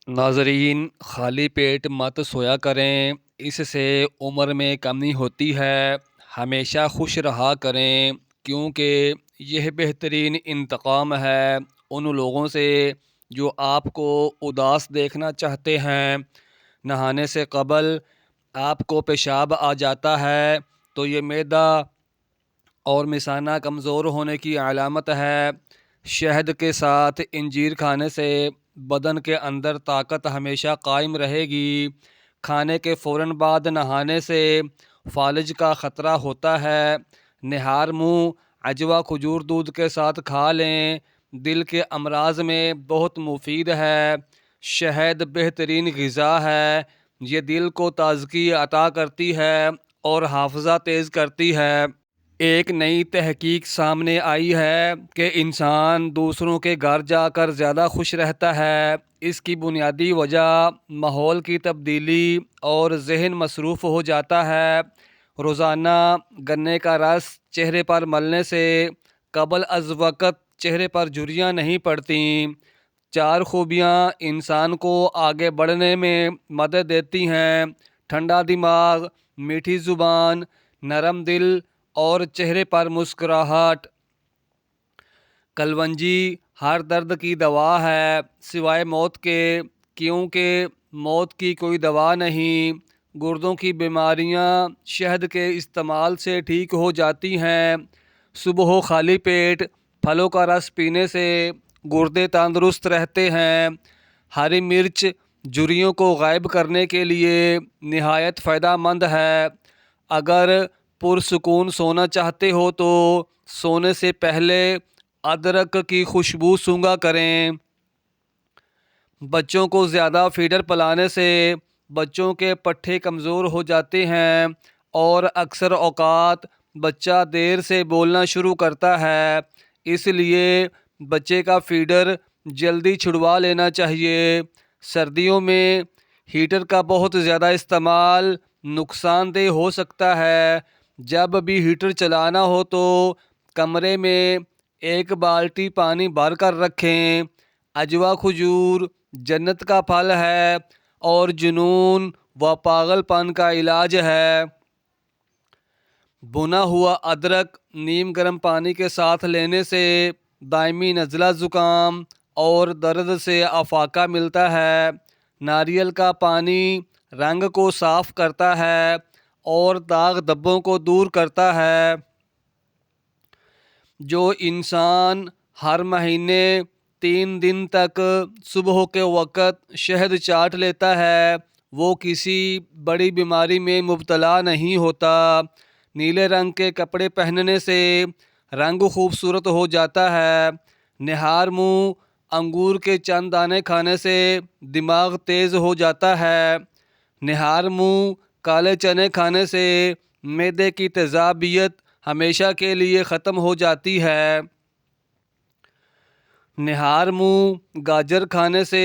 ناظرین، خالی پیٹ مت سویا کریں، اس سے عمر میں کمی ہوتی ہے۔ ہمیشہ خوش رہا کریں، کیونکہ یہ بہترین انتقام ہے ان لوگوں سے جو آپ کو اداس دیکھنا چاہتے ہیں۔ نہانے سے قبل آپ کو پیشاب آ جاتا ہے تو یہ معدہ اور مثانہ کمزور ہونے کی علامت ہے۔ شہد کے ساتھ انجیر کھانے سے بدن کے اندر طاقت ہمیشہ قائم رہے گی۔ کھانے کے فوراً بعد نہانے سے فالج کا خطرہ ہوتا ہے۔ نہار منہ عجوا کھجور دودھ کے ساتھ کھا لیں، دل کے امراض میں بہت مفید ہے۔ شہد بہترین غذا ہے، یہ دل کو تازگی عطا کرتی ہے اور حافظہ تیز کرتی ہے۔ ایک نئی تحقیق سامنے آئی ہے کہ انسان دوسروں کے گھر جا کر زیادہ خوش رہتا ہے۔ اس کی بنیادی وجہ ماحول کی تبدیلی اور ذہن مصروف ہو جاتا ہے۔ روزانہ گنے کا رس چہرے پر ملنے سے قبل از وقت چہرے پر جھریاں نہیں پڑتیں۔ 4 خوبیاں انسان کو آگے بڑھنے میں مدد دیتی ہیں: ٹھنڈا دماغ، میٹھی زبان، نرم دل اور چہرے پر مسکراہٹ۔ کلونجی ہر درد کی دوا ہے سوائے موت کے، کیونکہ موت کی کوئی دوا نہیں۔ گردوں کی بیماریاں شہد کے استعمال سے ٹھیک ہو جاتی ہیں۔ صبح خالی پیٹ پھلوں کا رس پینے سے گردے تندرست رہتے ہیں۔ ہری مرچ جھریوں کو غائب کرنے کے لیے نہایت فائدہ مند ہے۔ اگر پرسکون سونا چاہتے ہو تو سونے سے پہلے ادرک کی خوشبو سونگھا کریں۔ بچوں کو زیادہ فیڈر پلانے سے بچوں کے پٹھے کمزور ہو جاتے ہیں اور اکثر اوقات بچہ دیر سے بولنا شروع کرتا ہے، اس لیے بچے کا فیڈر جلدی چھڑوا لینا چاہیے۔ سردیوں میں ہیٹر کا بہت زیادہ استعمال نقصان دہ ہو سکتا ہے۔ جب بھی ہیٹر چلانا ہو تو کمرے میں 1 بالٹی پانی بھر کر رکھیں۔ عجوا کھجور جنت کا پھل ہے اور جنون و پاگل پن کا علاج ہے۔ بھنا ہوا ادرک نیم گرم پانی کے ساتھ لینے سے دائمی نزلہ زکام اور درد سے افاقہ ملتا ہے۔ ناریل کا پانی رنگ کو صاف کرتا ہے اور داغ دھبوں کو دور کرتا ہے۔ جو انسان ہر مہینے 3 دن تک صبح کے وقت شہد چاٹ لیتا ہے وہ کسی بڑی بیماری میں مبتلا نہیں ہوتا۔ نیلے رنگ کے کپڑے پہننے سے رنگ خوبصورت ہو جاتا ہے۔ نہار منہ انگور کے چند دانے کھانے سے دماغ تیز ہو جاتا ہے۔ نہار منہ کالے چنے کھانے سے معدے کی تیزابیت ہمیشہ کے لیے ختم ہو جاتی ہے۔ نہار منہ گاجر کھانے سے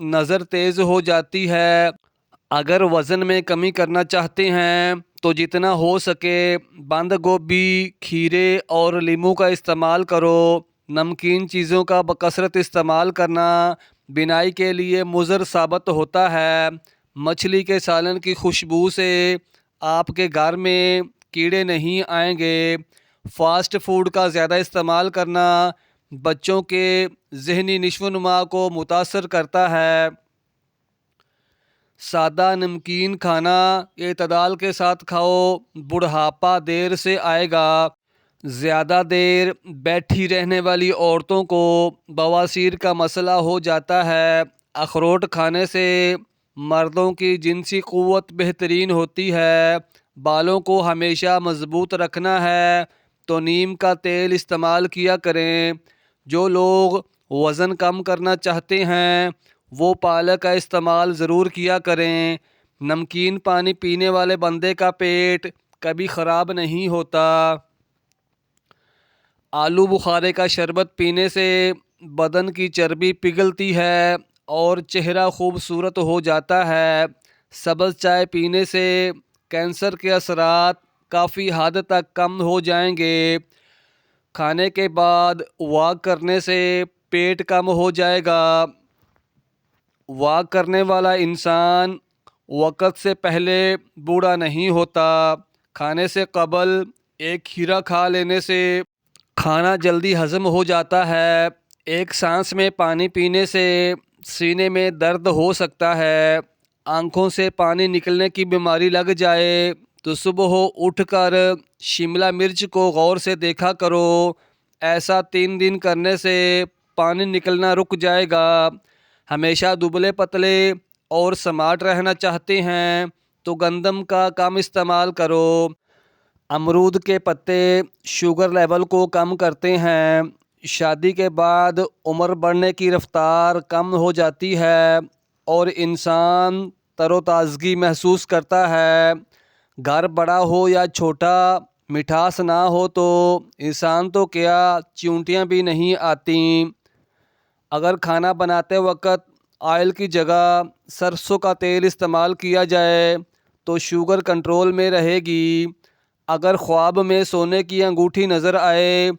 نظر تیز ہو جاتی ہے۔ اگر وزن میں کمی کرنا چاہتے ہیں تو جتنا ہو سکے بند گوبھی، کھیرے اور لیموں کا استعمال کرو۔ نمکین چیزوں کا بکثرت استعمال کرنا بینائی کے لیے مضر ثابت ہوتا ہے۔ مچھلی کے سالن کی خوشبو سے آپ کے گھر میں کیڑے نہیں آئیں گے۔ فاسٹ فوڈ کا زیادہ استعمال کرنا بچوں کے ذہنی نشو و نما کو متاثر کرتا ہے۔ سادہ نمکین کھانا اعتدال کے ساتھ کھاؤ، بڑھاپا دیر سے آئے گا۔ زیادہ دیر بیٹھی رہنے والی عورتوں کو بواسیر کا مسئلہ ہو جاتا ہے۔ اخروٹ کھانے سے مردوں کی جنسی قوت بہترین ہوتی ہے۔ بالوں کو ہمیشہ مضبوط رکھنا ہے تو نیم کا تیل استعمال کیا کریں۔ جو لوگ وزن کم کرنا چاہتے ہیں وہ پالک کا استعمال ضرور کیا کریں۔ نمکین پانی پینے والے بندے کا پیٹ کبھی خراب نہیں ہوتا۔ آلو بخارے کا شربت پینے سے بدن کی چربی پگھلتی ہے اور چہرہ خوبصورت ہو جاتا ہے۔ سبز چائے پینے سے کینسر کے اثرات کافی حد تک کم ہو جائیں گے۔ کھانے کے بعد واک کرنے سے پیٹ کم ہو جائے گا۔ واک کرنے والا انسان وقت سے پہلے بوڑھا نہیں ہوتا۔ کھانے سے قبل ایک کھیرا کھا لینے سے کھانا جلدی ہضم ہو جاتا ہے۔ ایک سانس میں پانی پینے سے سینے میں درد ہو سکتا ہے۔ آنکھوں سے پانی نکلنے کی بیماری لگ جائے تو صبح اٹھ کر شملہ مرچ کو غور سے دیکھا کرو۔ ایسا 3 دن کرنے سے پانی نکلنا رک جائے گا۔ ہمیشہ دبلے پتلے اور سمارٹ رہنا چاہتے ہیں تو گندم کا کم استعمال کرو۔ امرود کے پتے شوگر لیول کو کم کرتے ہیں۔ شادی کے بعد عمر بڑھنے کی رفتار کم ہو جاتی ہے اور انسان تر و تازگی محسوس کرتا ہے۔ گھر بڑا ہو یا چھوٹا، مٹھاس نہ ہو تو انسان تو کیا چیونٹیاں بھی نہیں آتیں۔ اگر کھانا بناتے وقت آئل کی جگہ سرسوں کا تیل استعمال کیا جائے تو شوگر کنٹرول میں رہے گی۔ اگر خواب میں سونے کی انگوٹھی نظر آئے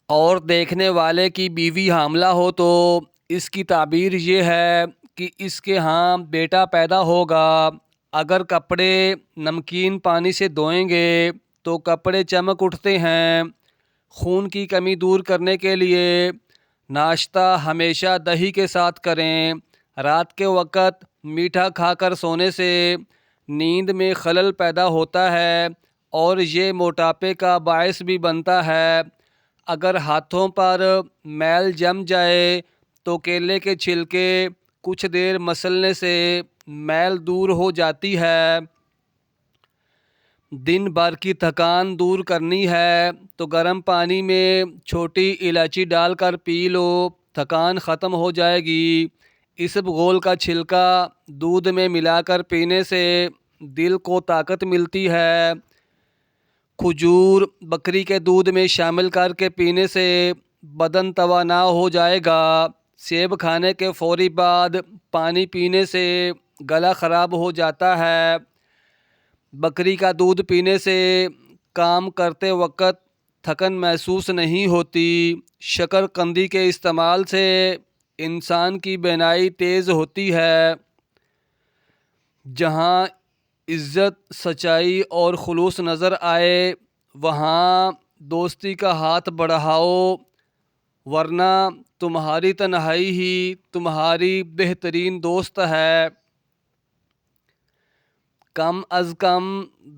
اور دیکھنے والے کی بیوی حاملہ ہو تو اس کی تعبیر یہ ہے کہ اس کے ہاں بیٹا پیدا ہوگا۔ اگر کپڑے نمکین پانی سے دھوئیں گے تو کپڑے چمک اٹھتے ہیں۔ خون کی کمی دور کرنے کے لیے ناشتہ ہمیشہ دہی کے ساتھ کریں۔ رات کے وقت میٹھا کھا کر سونے سے نیند میں خلل پیدا ہوتا ہے اور یہ موٹاپے کا باعث بھی بنتا ہے۔ اگر ہاتھوں پر میل جم جائے تو کیلے کے چھلکے کچھ دیر مسلنے سے میل دور ہو جاتی ہے۔ دن بھر کی تھکان دور کرنی ہے تو گرم پانی میں چھوٹی الائچی ڈال کر پی لو، تھکان ختم ہو جائے گی۔ اسبغول کا چھلکا دودھ میں ملا کر پینے سے دل کو طاقت ملتی ہے۔ کھجور بکری کے دودھ میں شامل کر کے پینے سے بدن توانا ہو جائے گا۔ سیب کھانے کے فوری بعد پانی پینے سے گلا خراب ہو جاتا ہے۔ بکری کا دودھ پینے سے کام کرتے وقت تھکن محسوس نہیں ہوتی۔ شکر قندی کے استعمال سے انسان کی بینائی تیز ہوتی ہے۔ جہاں عزت، سچائی اور خلوص نظر آئے وہاں دوستی کا ہاتھ بڑھاؤ، ورنہ تمہاری تنہائی ہی تمہاری بہترین دوست ہے۔ کم از کم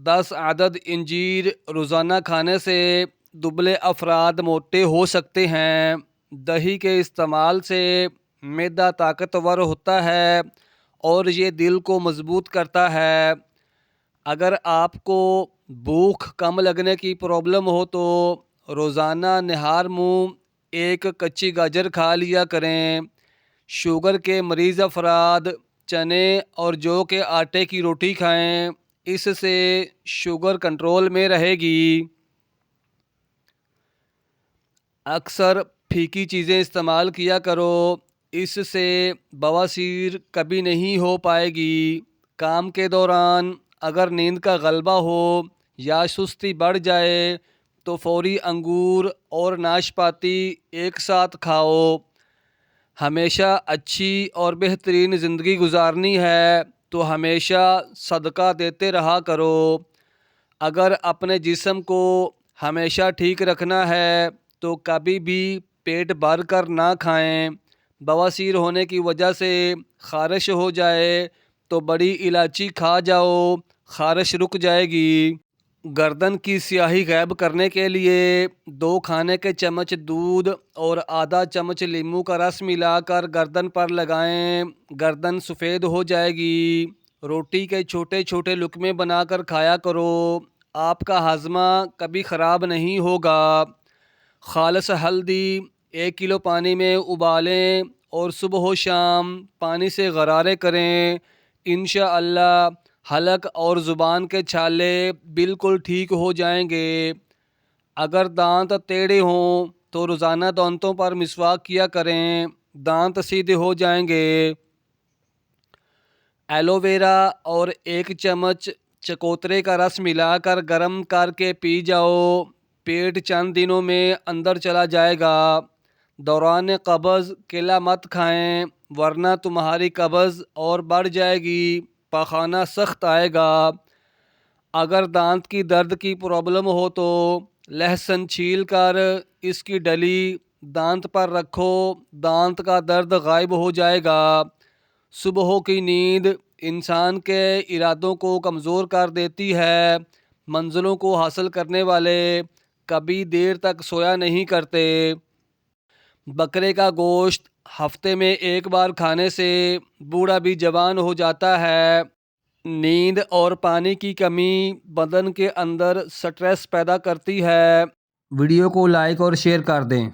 10 عدد انجیر روزانہ کھانے سے دبلے افراد موٹے ہو سکتے ہیں۔ دہی کے استعمال سے معدہ طاقتور ہوتا ہے اور یہ دل کو مضبوط کرتا ہے۔ اگر آپ کو بھوک کم لگنے کی پرابلم ہو تو روزانہ نہار منہ ایک کچی گاجر کھا لیا کریں۔ شوگر کے مریض افراد چنے اور جو کے آٹے کی روٹی کھائیں، اس سے شوگر کنٹرول میں رہے گی۔ اکثر پھیکی چیزیں استعمال کیا کرو، اس سے بواسیر کبھی نہیں ہو پائے گی۔ کام کے دوران اگر نیند کا غلبہ ہو یا سستی بڑھ جائے تو فوری انگور اور ناشپاتی ایک ساتھ کھاؤ۔ ہمیشہ اچھی اور بہترین زندگی گزارنی ہے تو ہمیشہ صدقہ دیتے رہا کرو۔ اگر اپنے جسم کو ہمیشہ ٹھیک رکھنا ہے تو کبھی بھی پیٹ بھر کر نہ کھائیں۔ بواسیر ہونے کی وجہ سے خارش ہو جائے تو بڑی الائچی کھا جاؤ، خارش رک جائے گی۔ گردن کی سیاہی غائب کرنے کے لیے 2 کھانے کے چمچ دودھ اور آدھا چمچ لیموں کا رس ملا کر گردن پر لگائیں، گردن سفید ہو جائے گی۔ روٹی کے چھوٹے چھوٹے لقمے بنا کر کھایا کرو، آپ کا ہاضمہ کبھی خراب نہیں ہوگا۔ خالص ہلدی 1 کلو پانی میں ابالیں اور صبح و شام پانی سے غرارے کریں، انشاءاللہ حلق اور زبان کے چھالے بالکل ٹھیک ہو جائیں گے۔ اگر دانت ٹیڑھے ہوں تو روزانہ دانتوں پر مسواک کیا کریں، دانت سیدھے ہو جائیں گے۔ ایلو ویرا اور 1 چمچ چکوترے کا رس ملا کر گرم کر کے پی جاؤ، پیٹ چند دنوں میں اندر چلا جائے گا۔ دوران قبض کیلا مت کھائیں ورنہ تمہاری قبض اور بڑھ جائے گی، پاخانہ سخت آئے گا۔ اگر دانت کی درد کی پرابلم ہو تو لہسن چھیل کر اس کی ڈلی دانت پر رکھو، دانت کا درد غائب ہو جائے گا۔ صبح کی نیند انسان کے ارادوں کو کمزور کر دیتی ہے۔ منزلوں کو حاصل کرنے والے کبھی دیر تک سویا نہیں کرتے۔ بکرے کا گوشت ہفتے میں ایک بار کھانے سے بوڑھا بھی جوان ہو جاتا ہے۔ نیند اور پانی کی کمی بدن کے اندر سٹریس پیدا کرتی ہے۔ ویڈیو کو لائک اور شیئر کر دیں۔